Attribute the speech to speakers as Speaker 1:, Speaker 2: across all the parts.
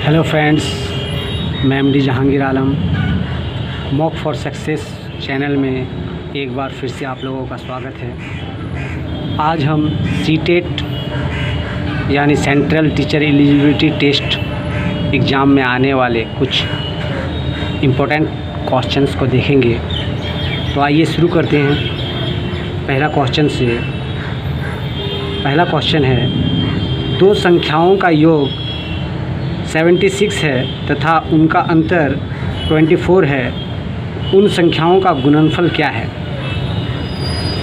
Speaker 1: Hello friends, मैं MD Jahangir Alam mock for success channel में एक बार फिर से आप लोगों का स्वागत है। आज हम सीटेट यानी central teacher eligibility test exam में आने वाले कुछ इम्पोर्टेंट क्वेश्चंस को देखेंगे। तो आइए शुरू करते हैं पहला क्वेश्चन से। पहला क्वेश्चन है, दो संख्याओं का योग 76 है तथा उनका अंतर 24 है, उन संख्याओं का गुणनफल क्या है?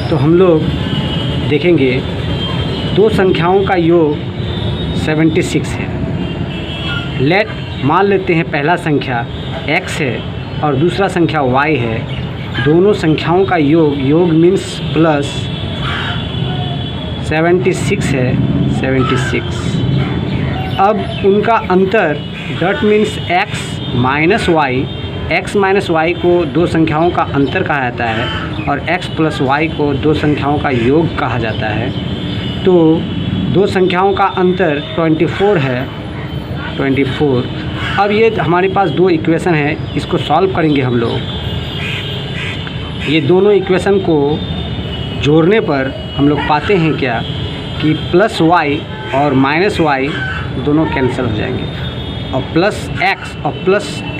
Speaker 1: तो हम लोग देखेंगे दो संख्याओं का योग 76 है। मान लेते हैं पहला संख्या x है और दूसरा संख्या y है। दोनों संख्याओं का योग मीन्स प्लस 76 है 76। अब उनका अंतर that means x minus y को दो संख्याओं का अंतर कहा जाता है और x प्लस वाई को दो संख्याओं का योग कहा जाता है। तो दो संख्याओं का अंतर 24 है 24। अब ये हमारे पास दो इक्वेशन है, इसको सॉल्व करेंगे हम लोग। ये दोनों इक्वेशन को जोड़ने पर हम लोग पाते हैं क्या कि प्लस वाई और माइनस वाई दोनों कैंसिल हो जाएंगे और प्लस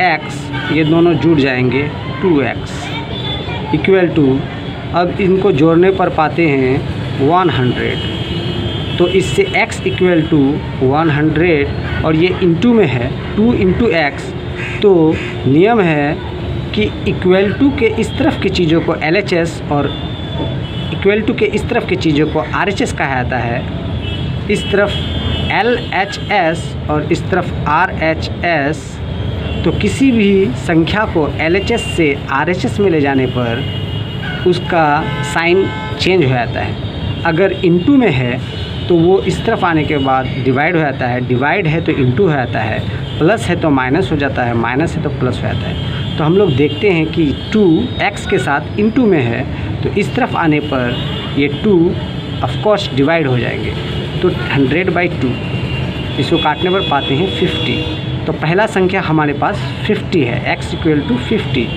Speaker 1: एक्स ये दोनों जुड़ जाएंगे 2x इक्वल टू, अब इनको जोड़ने पर पाते हैं 100। तो इससे x इक्वल टू 100 और ये इंटू में है 2 इंटू एक्स। तो नियम है कि इक्वल टू के इस तरफ की चीज़ों को LHS और इक्वल टू के इस तरफ की चीज़ों को RHS कहा जाता है। इस तरफ LHS और इस तरफ RHS। तो किसी भी संख्या को LHS से RHS में ले जाने पर उसका साइन चेंज हो जाता है। अगर इंटू में है तो वो इस तरफ आने के बाद डिवाइड हो जाता है, डिवाइड है तो इंटू हो जाता है, प्लस है तो माइनस हो जाता है, माइनस है तो प्लस हो जाता है। तो हम लोग देखते हैं कि 2x के साथ इंटू में है तो इस तरफ आने पर ये 2 ऑफकोर्स डिवाइड हो जाएंगे। तो 100/2 इसको काटने पर पाते हैं 50। तो पहला संख्या हमारे पास 50 है, x इक्वल टू 50।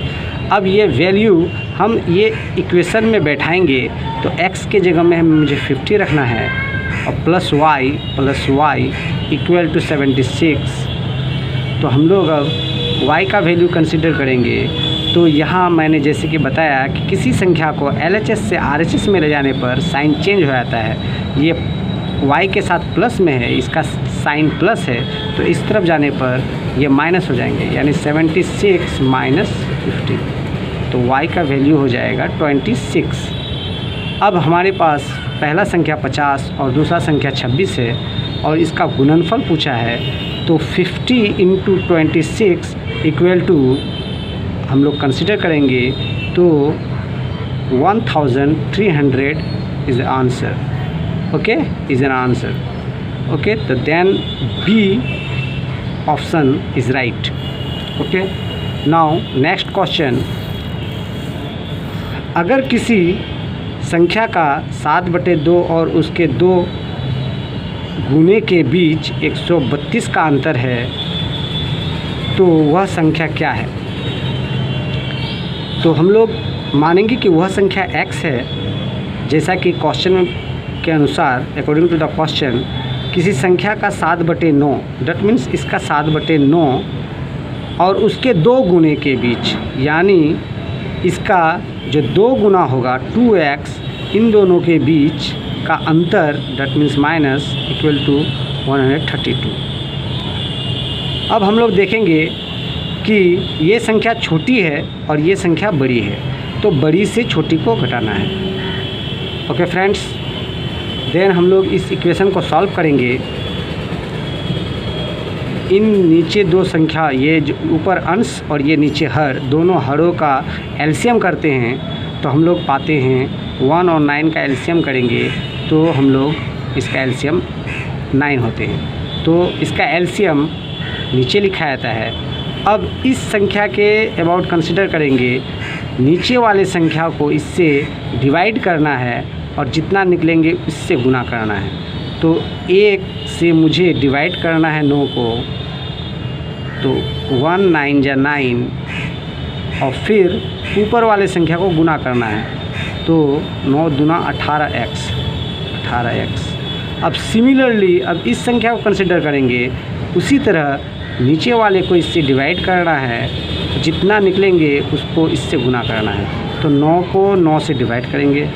Speaker 1: अब ये वैल्यू हम ये इक्वेशन में बैठाएंगे तो x के जगह में मुझे 50 रखना है और प्लस y इक्वल टू 76। तो हम लोग अब y का वैल्यू कंसिडर करेंगे। तो यहाँ मैंने जैसे कि बताया कि किसी संख्या को LHS से RHS में ले जाने पर साइन चेंज हो जाता है। ये y के साथ प्लस में है, इसका साइन प्लस है, तो इस तरफ जाने पर ये माइनस हो जाएंगे, यानी 76 माइनस 50। तो y का वैल्यू हो जाएगा 26। अब हमारे पास पहला संख्या 50 और दूसरा संख्या 26 है और इसका गुणनफल पूछा है। तो 50 इंटू 26 इक्वल टू हम लोग कंसिडर करेंगे तो 1300 is the answer. Okay, is an answer. Okay, तो then B option is right. Okay, now next question, अगर किसी संख्या का 7/2 और उसके 2 गुने के बीच 132 का अंतर है तो वह संख्या क्या है? तो हम लोग मानेंगे कि वह संख्या x है, जैसा कि क्वेश्चन के अनुसार अकॉर्डिंग टू द क्वेश्चन किसी संख्या का 7/9 डैट मीन्स इसका 7/9 और उसके 2 गुने के बीच, यानी इसका जो 2 गुना होगा 2x, इन दोनों के बीच का अंतर that means minus equal to 132। अब हम लोग देखेंगे कि ये संख्या छोटी है और ये संख्या बड़ी है, तो बड़ी से छोटी को घटाना है। ओके फ्रेंड्स, देन हम लोग इस इक्वेशन को सॉल्व करेंगे। इन नीचे दो संख्या, ये जो ऊपर अंश और ये नीचे हर, दोनों हरों का एलसीएम करते हैं तो हम लोग पाते हैं 1 और 9 का एलसीएम करेंगे तो हम लोग इसका एलसीएम 9 होते हैं। तो इसका एलसीएम नीचे लिखा जाता है। अब इस संख्या के अबाउट कंसिडर करेंगे, नीचे वाले संख्या को इससे डिवाइड करना है और जितना निकलेंगे इससे गुना करना है। तो 1 से मुझे डिवाइड करना है 9 को, तो 1 9 जा 9 और फिर ऊपर वाले संख्या को गुना करना है, तो 9 दूना 18x। अब सिमिलरली अब इस संख्या को कंसिडर करेंगे, उसी तरह नीचे वाले को इससे डिवाइड करना है, जितना निकलेंगे उसको इससे गुना करना है। तो 9 को 9 से डिवाइड करेंगे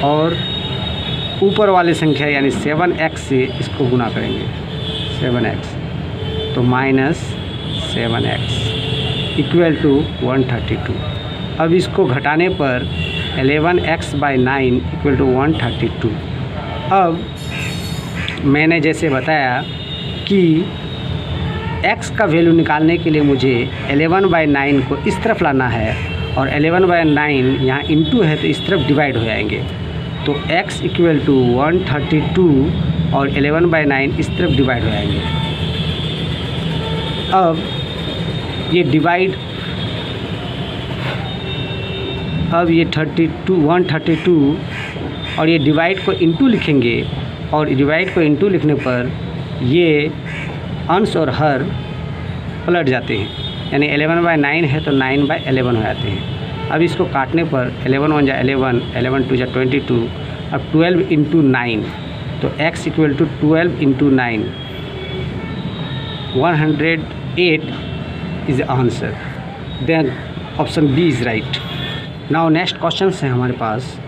Speaker 1: और ऊपर वाले संख्या यानी 7x से इसको गुना करेंगे, 7x, तो -7x इक्वल टू 132। अब इसको घटाने पर 11x/9 इक्वल टू 132। अब मैंने जैसे बताया कि x का वैल्यू निकालने के लिए मुझे 11/9 को इस तरफ लाना है और 11/9 यहाँ इंटू है तो इस तरफ डिवाइड हो जाएंगे। तो x इक्वल टू 132 और 11/9 इस तरफ डिवाइड हो जाएंगे। अब ये डिवाइड, अब ये 132 और ये डिवाइड को इंटू लिखेंगे और डिवाइड को इंटू लिखने पर ये अंश और हर पलट जाते हैं, यानी 11/9 है तो 9/11 हो जाते हैं। अब इसको काटने पर 11 1 जा 11, 11 2 जा 22, अब 12 इंटू 9, तो x equal to 12 into 9, 108 is the answer. Then option B is right. Now next question है हमारे पास,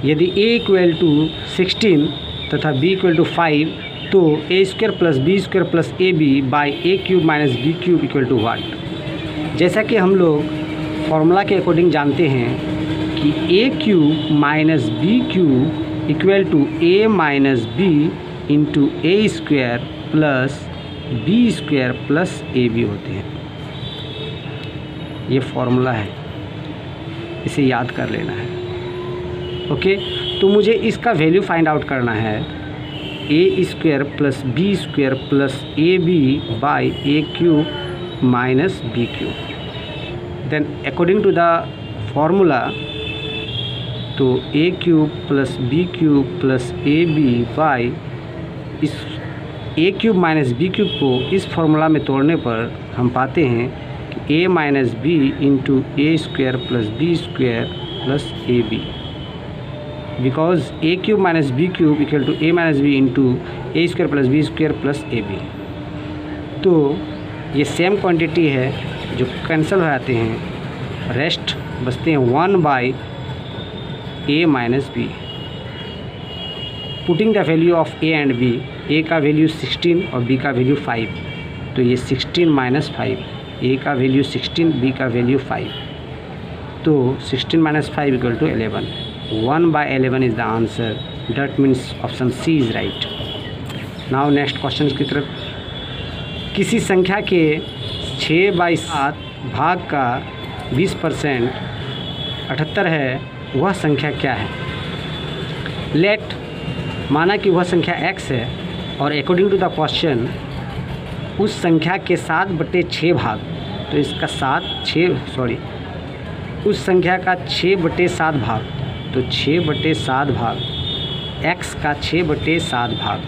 Speaker 1: यदि a इक्वल टू 16 तथा b इक्वल टू 5 तो a² plus b² plus ab by a³ minus b³ equal to what. जैसा कि हम लोग formula के अकॉर्डिंग जानते हैं कि a³ minus b³ equal to a minus b into a² plus b² plus ab होते हैं। ये फॉर्मूला है, इसे याद कर लेना है। ओके, तो मुझे इसका वैल्यू फाइंड आउट करना है, a² plus b² plus ab by a³ minus b³। Then according to the formula, तो a³ plus b³ plus ab by इस a³ माइनस b³ को इस फॉर्मूला में तोड़ने पर हम पाते हैं कि a minus b into a² plus b² plus ab, because a³ minus b³ equal to a minus b into a² plus b² plus ab। तो ये सेम क्वांटिटी है जो कैंसिल हो जाते हैं, रेस्ट बचते हैं 1/a minus b। Putting the value of a and b, a का वैल्यू 16 और b का वैल्यू 5, तो ये 16 माइनस 5, a का वैल्यू 16, b का वैल्यू 5, तो 16 minus 5 equal to 11। 1/11 is the answer. That means option C is right. Now next question की तरफ, किसी संख्या के 6/7 भाग का 20% 78 है, वह संख्या क्या है? लेट माना कि वह संख्या x है और अकॉर्डिंग टू द क्वेश्चन उस संख्या के 7/6 भाग, तो इसका उस संख्या का 6/7 भाग, तो 6/7 भाग x का 6/7 भाग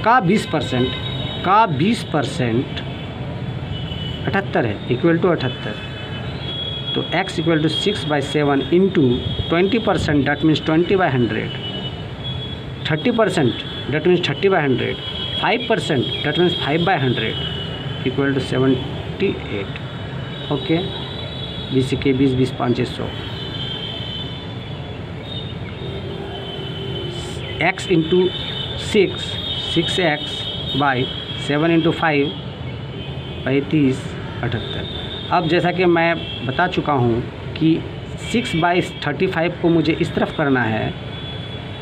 Speaker 1: का 20% 78 है, इक्वल टू 78, तो x equal to 6/7 into 20%, that means 20/100, 30% that means 30/100, 5% that means 5/100 equal to 78। Okay, 20 के 20 20 5 100। x into 6x by 7 into 5 35 78। अब जैसा कि मैं बता चुका हूँ कि 6/35 को मुझे इस तरफ करना है,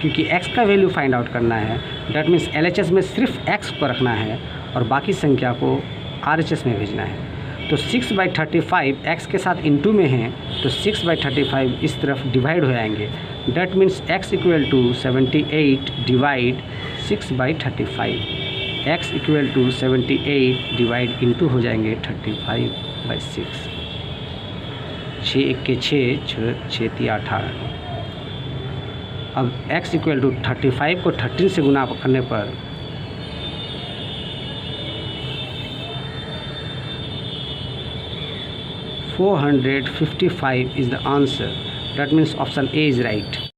Speaker 1: क्योंकि x का वैल्यू फाइंड आउट करना है। डैट मीन्स LHS में सिर्फ x को रखना है और बाकी संख्या को RHS में भेजना है। तो 6/35 x के साथ इंटू में है, तो 6/35 इस तरफ डिवाइड हो जाएंगे। That means x equal to 78 divide 6/35, x equal to 78 divide into हो जाएंगे 35/6। 6 1 के 6 6 3 18। अब x इक्वल टू 35 को 13 से गुना करने पर 455 is the answer. That means option A is right.